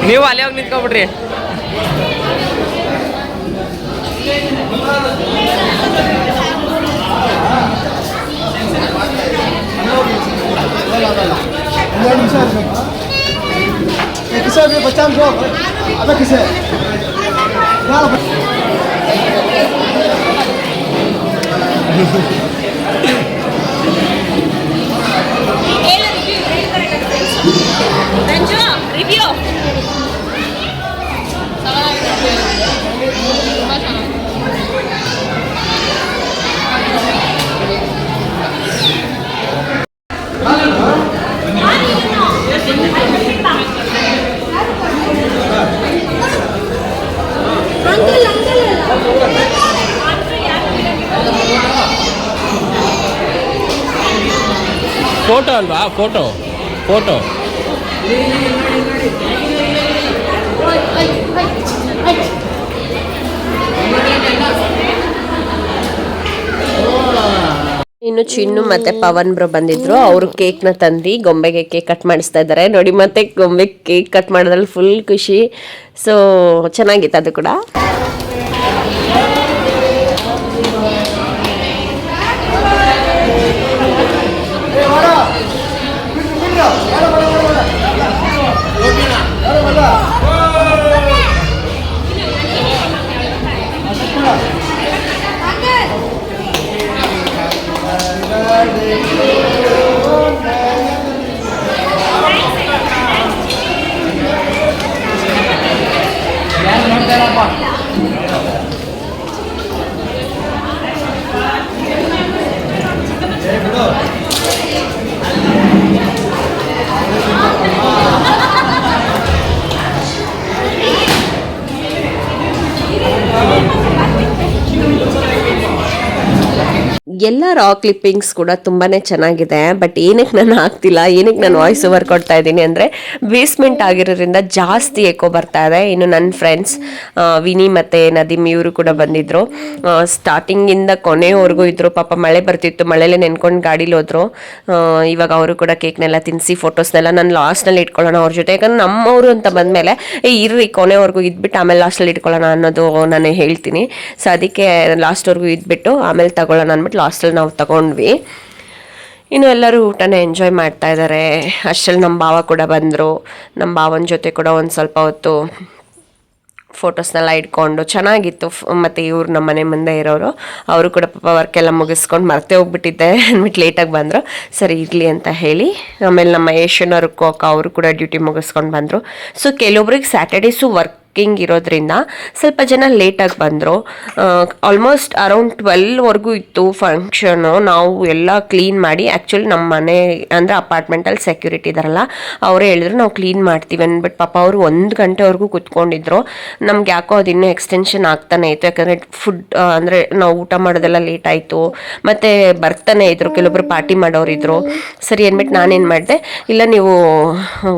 ನೀವು ಅಲ್ಲಿ ಹೋಗಿ ನಿಂತ್ಕೊಬಿಡ್ರಿ. ಫೋಟೋ ಅಲ್ವಾ ಫೋಟೋ ಫೋಟೋ ಇನ್ನು ಚಿನ್ನು ಮತ್ತೆ ಪವನ್ ಬ್ರೋ ಬಂದಿದ್ರು. ಅವರು ಕೇಕ್ನ ತಂದು ಗೊಂಬೆಗೆ ಕೇಕ್ ಕಟ್ ಮಾಡಿಸ್ತಾ ಇದ್ದಾರೆ ನೋಡಿ. ಮತ್ತೆ ಗೊಂಬೆ ಕೇಕ್ ಕಟ್ ಮಾಡೋದ್ರಲ್ಲಿ ಫುಲ್ ಖುಷಿ. ಸೊ ಚೆನ್ನಾಗಿತ್ತು ಅದು ಕೂಡ. ಎಲ್ಲ ರಾ ಕ್ಲಿಪ್ಪಿಂಗ್ಸ್ ಕೂಡ ತುಂಬಾನೇ ಚೆನ್ನಾಗಿದೆ. ಬಟ್ ಏನಕ್ಕೆ ನಾನು ಹಾಕ್ತಿಲ್ಲ, ಏನಕ್ಕೆ ನಾನು ವಾಯ್ಸ್ ಓವರ್ ಕೊಡ್ತಾ ಇದ್ದೀನಿ ಅಂದರೆ ಬೇಸ್ಮೆಂಟ್ ಆಗಿರೋದ್ರಿಂದ ಜಾಸ್ತಿ ಎಕೋ ಬರ್ತಾ ಇದೆ. ಇನ್ನು ನನ್ನ ಫ್ರೆಂಡ್ಸ್ ವಿನಿ ಮತ್ತು ನದೀಮ್ ಇವರು ಕೂಡ ಬಂದಿದ್ದರು. ಸ್ಟಾರ್ಟಿಂಗಿಂದ ಕೊನೆವರೆಗೂ ಇದ್ದರು. ಪಾಪ ಮಳೆ ಬರ್ತಿತ್ತು, ಮಳೆಯಲ್ಲೇ ನೆನ್ಕೊಂಡು ಗಾಡೀಲಿ ಹೋದ್ರು. ಇವಾಗ ಅವರು ಕೂಡ ಕೇಕ್ನೆಲ್ಲ ತಿನ್ನಿಸಿ ಫೋಟೋಸ್ನೆಲ್ಲ ನಾನು ಲಾಸ್ಟ್ನಲ್ಲಿ ಇಟ್ಕೊಳ್ಳೋಣ ಅವ್ರ ಜೊತೆ. ಯಾಕಂದ್ರೆ ನಮ್ಮವರು ಅಂತ ಬಂದಮೇಲೆ ಇರ್ರಿ ಕೊನೆವರೆಗೂ ಇದ್ಬಿಟ್ಟು ಆಮೇಲೆ ಲಾಸ್ಟಲ್ಲಿ ಇಟ್ಕೊಳ್ಳೋಣ ಅನ್ನೋದು ನಾನು ಹೇಳ್ತೀನಿ. ಸೊ ಅದಕ್ಕೆ ಲಾಸ್ಟ್ವರೆಗೂ ಇದ್ಬಿಟ್ಟು ಆಮೇಲೆ ತಗೊಳ್ಳೋಣ ಅಂದ್ಬಿಟ್ಟು ಲಾಸ್ಟಲ್ಲಿ ನಾವು ತಗೊಂಡ್ವಿ. ಇನ್ನು ಎಲ್ಲರೂ ಊಟನ ಎಂಜಾಯ್ ಮಾಡ್ತಾ ಇದ್ದಾರೆ. ಅಷ್ಟರಲ್ಲಿ ನಮ್ಮ ಭಾವ ಕೂಡ ಬಂದರು. ನಮ್ಮ ಭಾವನ ಜೊತೆ ಕೂಡ ಒಂದು ಸ್ವಲ್ಪ ಹೊತ್ತು ಫೋಟೋಸ್ನೆಲ್ಲ ಇಟ್ಕೊಂಡು ಚೆನ್ನಾಗಿತ್ತು. ಮತ್ತು ಇವ್ರು ನಮ್ಮ ಮನೆ ಮುಂದೆ ಇರೋರು, ಅವರು ಕೂಡ ಪಾಪ ವರ್ಕೆಲ್ಲ ಮುಗಿಸ್ಕೊಂಡು ಮರ್ತೇ ಹೋಗ್ಬಿಟ್ಟಿದ್ದೆ ಅಂದ್ಬಿಟ್ಟು ಲೇಟಾಗಿ ಬಂದರು. ಸರಿ ಇರಲಿ ಅಂತ ಹೇಳಿ ಆಮೇಲೆ ನಮ್ಮ ಯಶನ ರುಕ್ಕೋಕ ಅವರು ಕೂಡ ಡ್ಯೂಟಿ ಮುಗಿಸ್ಕೊಂಡು ಬಂದರು. ಸೊ ಕೆಲವೊಬ್ರಿಗೆ ಸ್ಯಾಟರ್ಡೇಸು ವರ್ಕಿಂಗ್ ಇರೋದ್ರಿಂದ ಸ್ವಲ್ಪ ಜನ ಲೇಟಾಗಿ ಬಂದರು. ಆಲ್ಮೋಸ್ಟ್ ಅರೌಂಡ್ 12ವರೆಗೂ ಇತ್ತು ಫಂಕ್ಷನು. ನಾವು ಎಲ್ಲ ಕ್ಲೀನ್ ಮಾಡಿ, ಆ್ಯಕ್ಚುಲಿ ನಮ್ಮ ಮನೆ ಅಂದರೆ ಅಪಾರ್ಟ್ಮೆಂಟಲ್ಲಿ ಸೆಕ್ಯೂರಿಟಿ ಇದ್ದಾರಲ್ಲ ಅವರೇ ಹೇಳಿದ್ರು ನಾವು ಕ್ಲೀನ್ ಮಾಡ್ತೀವಿ ಅಂದ್ಬಿಟ್ಟು ಪಾಪ ಅವರು 1 ಗಂಟೆವರೆಗೂ ಕೂತ್ಕೊಂಡಿದ್ರು. ನಮ್ಗೆ ಯಾಕೋ ಅದು ಇನ್ನೂ ಎಕ್ಸ್ಟೆನ್ಷನ್ ಆಗ್ತಾನೆ ಇತ್ತು. ಯಾಕಂದರೆ ಫುಡ್ ಅಂದರೆ ನಾವು ಊಟ ಮಾಡೋದೆಲ್ಲ ಲೇಟ್ ಆಯಿತು. ಮತ್ತು ಬರ್ತಾನೆ ಇದ್ರು, ಕೆಲವೊಬ್ರು ಪಾರ್ಟಿ ಮಾಡೋರಿದ್ರು. ಸರಿ ಅಂದ್ಬಿಟ್ಟು ನಾನೇನು ಮಾಡಿದೆ, ಇಲ್ಲ ನೀವು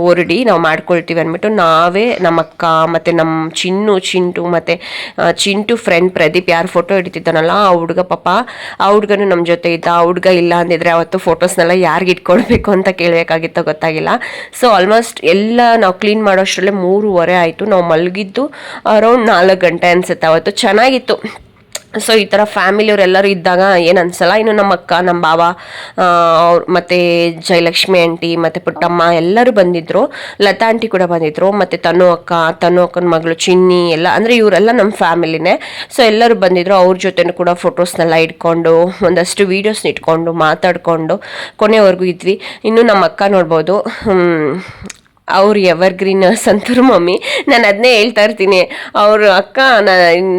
ಹೊರಡಿ ನಾವು ಮಾಡ್ಕೊಳ್ತೀವಿ ಅಂದ್ಬಿಟ್ಟು ನಾವೇ ನಮ್ಮ ಅಕ್ಕ ಮತ್ತು ನಮ್ಮ ಚಿಂಟು ಮತ್ತು ಚಿಂಟು ಫ್ರೆಂಡ್ ಪ್ರದೀಪ್ ಯಾರು ಫೋಟೋ ಹಿಡಿತಿದ್ದಾನಲ್ಲ ಆ ಹುಡುಗ, ಪಾಪ ಆ ಹುಡುಗನು ನಮ್ಮ ಜೊತೆ ಇದ್ದ. ಆ ಹುಡುಗ ಇಲ್ಲ ಅಂದಿದ್ರೆ ಅವತ್ತು ಫೋಟೋಸ್ನೆಲ್ಲ ಯಾರಿಗೆ ಇಟ್ಕೊಳ್ಬೇಕು ಅಂತ ಕೇಳಬೇಕಾಗಿತ್ತೋ ಗೊತ್ತಾಗಿಲ್ಲ. ಸೊ ಆಲ್ಮೋಸ್ಟ್ ಎಲ್ಲ ನಾವು ಕ್ಲೀನ್ ಮಾಡೋಷ್ಟರಲ್ಲೇ 3:30 ಆಯಿತು. ನಾವು ಮಲಗಿದ್ದು ಅರೌಂಡ್ 4 ಗಂಟೆ ಅನಿಸುತ್ತೆ. ಅವತ್ತು ಚೆನ್ನಾಗಿತ್ತು. ಸೊ ಈ ಥರ ಫ್ಯಾಮಿಲಿಯವರೆಲ್ಲರೂ ಇದ್ದಾಗ ಏನು ಅನಿಸಲ್ಲ. ಇನ್ನು ನಮ್ಮ ಅಕ್ಕ, ನಮ್ಮ ಭಾವ, ಅವ್ರು ಮತ್ತು ಜಯಲಕ್ಷ್ಮಿ ಆಂಟಿ ಮತ್ತು ಪುಟ್ಟಮ್ಮ ಎಲ್ಲರೂ ಬಂದಿದ್ದರು. ಲತಾ ಆಂಟಿ ಕೂಡ ಬಂದಿದ್ದರು. ಮತ್ತು ತನು ಅಕ್ಕನ ಮಗಳು ಚಿನ್ನಿ ಎಲ್ಲ, ಅಂದರೆ ಇವರೆಲ್ಲ ನಮ್ಮ ಫ್ಯಾಮಿಲಿನೇ. ಸೊ ಎಲ್ಲರೂ ಬಂದಿದ್ದರು. ಅವ್ರ ಜೊತೆನೂ ಕೂಡ ಫೋಟೋಸ್ನೆಲ್ಲ ಇಟ್ಕೊಂಡು ಒಂದಷ್ಟು ವೀಡಿಯೋಸ್ನ ಇಟ್ಕೊಂಡು ಮಾತಾಡಿಕೊಂಡು ಕೊನೆವರೆಗೂ ಇದ್ವಿ. ಇನ್ನು ನಮ್ಮ ಅಕ್ಕ ನೋಡ್ಬೋದು, ಅವ್ರು ಎವರ್ಗ್ರೀನ್ ಸಂತೂರು ಮಮ್ಮಿ. ನಾನು ಅದನ್ನೇ ಹೇಳ್ತಾ ಇರ್ತೀನಿ. ಅವರು ಅಕ್ಕ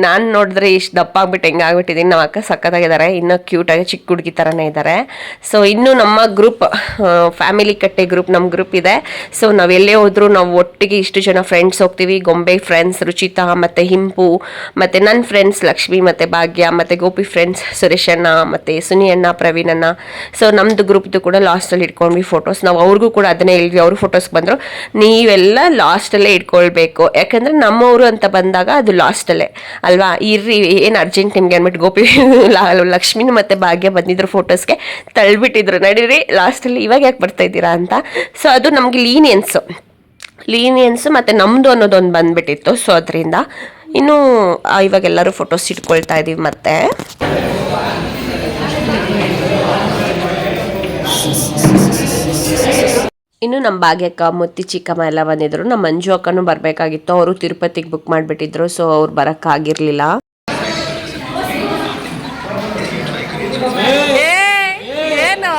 ನಾನು ನೋಡಿದ್ರೆ ಇಷ್ಟು ದಪ್ಪ ಆಗ್ಬಿಟ್ಟು ಹೆಂಗಾಗ್ಬಿಟ್ಟಿದ್ದೀನಿ. ನಮ್ಮ ಅಕ್ಕ ಸಕ್ಕತ್ತಾಗಿದ್ದಾರೆ, ಇನ್ನೂ ಕ್ಯೂಟಾಗಿ ಚಿಕ್ಕ ಹುಡುಗಿ ಥರನೇ ಇದ್ದಾರೆ. ಸೊ ಇನ್ನೂ ನಮ್ಮ ಗ್ರೂಪ್ ಫ್ಯಾಮಿಲಿ ಕಟ್ಟೆ ಗ್ರೂಪ್ ನಮ್ಮ ಗ್ರೂಪ್ ಇದೆ. ಸೊ ನಾವೆಲ್ಲೇ ಹೋದರೂ ನಾವು ಒಟ್ಟಿಗೆ ಇಷ್ಟು ಜನ ಫ್ರೆಂಡ್ಸ್ ಹೋಗ್ತೀವಿ. ಗೊಂಬೆ ಫ್ರೆಂಡ್ಸ್ ರುಚಿತಾ ಮತ್ತು ಹಿಂಪು, ಮತ್ತು ನನ್ನ ಫ್ರೆಂಡ್ಸ್ ಲಕ್ಷ್ಮಿ ಮತ್ತು ಭಾಗ್ಯ, ಮತ್ತು ಗೋಪಿ ಫ್ರೆಂಡ್ಸ್ ಸುರೇಶಣ್ಣ ಮತ್ತು ಸುನಿ ಅಣ್ಣ, ಪ್ರವೀಣ್ ಅಣ್ಣ. ಸೊ ನಮ್ಮದು ಗ್ರೂಪ್ದು ಕೂಡ ಲಾಸ್ಟಲ್ಲಿ ಇಟ್ಕೊಂಡ್ವಿ ಫೋಟೋಸ್. ನಾವು ಅವ್ರಿಗೂ ಕೂಡ ಅದನ್ನೇ ಹೇಳಿದ್ವಿ. ಅವರು ಫೋಟೋಸ್ಗೆ ಬಂದರು, ನೀವೆಲ್ಲ ಲಾಸ್ಟಲ್ಲೇ ಇಟ್ಕೊಳ್ಬೇಕು, ಯಾಕಂದರೆ ನಮ್ಮವರು ಅಂತ ಬಂದಾಗ ಅದು ಲಾಸ್ಟಲ್ಲೇ ಅಲ್ವಾ. ಇರ್ರಿ ಏನು ಅರ್ಜೆಂಟ್ ನಿಮಗೆ ಅಂದ್ಬಿಟ್ಟು ಗೋಪಿ ಲಕ್ಷ್ಮಿನ ಮತ್ತು ಭಾಗ್ಯ ಬಂದಿದ್ರು ಫೋಟೋಸ್ಗೆ, ತಳ್ಳಿಬಿಟ್ಟಿದ್ರು ನಡೀರಿ ಲಾಸ್ಟಲ್ಲಿ ಇವಾಗ ಯಾಕೆ ಬರ್ತಾ ಇದ್ದೀರಾ ಅಂತ. ಸೊ ಅದು ನಮಗೆ ಲೀನಿಯನ್ಸು ಮತ್ತು ನಮ್ಮದು ಅನ್ನೋದೊಂದು ಬಂದುಬಿಟ್ಟಿತ್ತು. ಸೊ ಅದರಿಂದ ಇನ್ನು ಇವಾಗ ಎಲ್ಲರೂ ಫೋಟೋಸ್ ಇಟ್ಕೊಳ್ತಾ ಇದ್ದೀವಿ. ಮತ್ತೆ ಇನ್ನು ನಮ್ಮ ಭಾಗ್ಯಕ್ಕ ಮುತ್ತಿ ಚಿಕ್ಕಮ್ಮ ಎಲ್ಲ ಬಂದಿದ್ರು. ನಮ್ಮ ಮಂಜು ಅಕ್ಕನೂ ಬರಬೇಕಾಗಿತ್ತು, ಅವರು ತಿರುಪತಿಗೆ ಬುಕ್ ಮಾಡಿಬಿಟ್ಟಿದ್ರು, ಸೊ ಅವ್ರು ಬರೋಕ್ಕಾಗಿರಲಿಲ್ಲ. ಏನು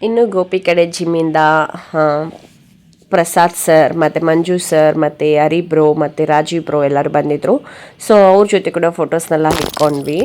ಇನ್ನು ಗೋಪಿ ಕಡೆ ಜಿಮ್ಮಿಂದ ಪ್ರಸಾದ್ ಸರ್ ಮತ್ತು ಮಂಜು ಸರ್ ಮತ್ತು ಹರಿ ಬ್ರೋ ಮತ್ತು ರಾಜೀವ್ ಬ್ರೋ ಎಲ್ಲರೂ ಬಂದಿದ್ದರು. ಸೊ ಅವ್ರ ಜೊತೆ ಕೂಡ ಫೋಟೋಸ್ನೆಲ್ಲ ಇಟ್ಕೊಂಡ್ವಿ.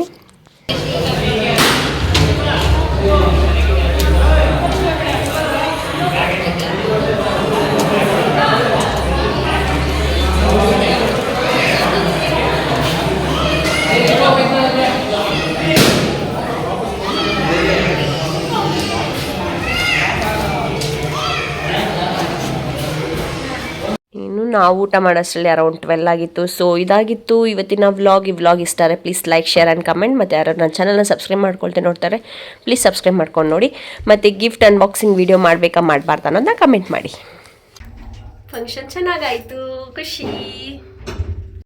ಇನ್ನು ನಾವು ಊಟ ಮಾಡೋಷ್ಟರಲ್ಲಿ ಅರೌಂಡ್ 12 ಆಗಿತ್ತು. ಸೊ ಇದಾಗಿತ್ತು ಇವತ್ತಿನ ವ್ಲಾಗ್. ಈ ವ್ಲಾಗ್ ಇಷ್ಟ ಆದರೆ please like, share and comment. ಮತ್ತು ಯಾರು ನನ್ನ ಚಾನಲ್ನ ಸಬ್ಸ್ಕ್ರೈಬ್ ಮಾಡ್ಕೊಳ್ತೆ ನೋಡ್ತಾರೆ ಪ್ಲೀಸ್ ಸಬ್ಸ್ಕ್ರೈಬ್ ಮಾಡ್ಕೊಂಡು ನೋಡಿ. ಮತ್ತು ಗಿಫ್ಟ್ ಅನ್ಬಾಕ್ಸಿಂಗ್ ವೀಡಿಯೋ ಮಾಡಬೇಕಾ ಮಾಡಬಾರ್ದು ಅನ್ನೋದನ್ನ ಕಮೆಂಟ್ ಮಾಡಿ. ಫಂಕ್ಷನ್ ಚೆನ್ನಾಗಾಯಿತು, ಖುಷಿ.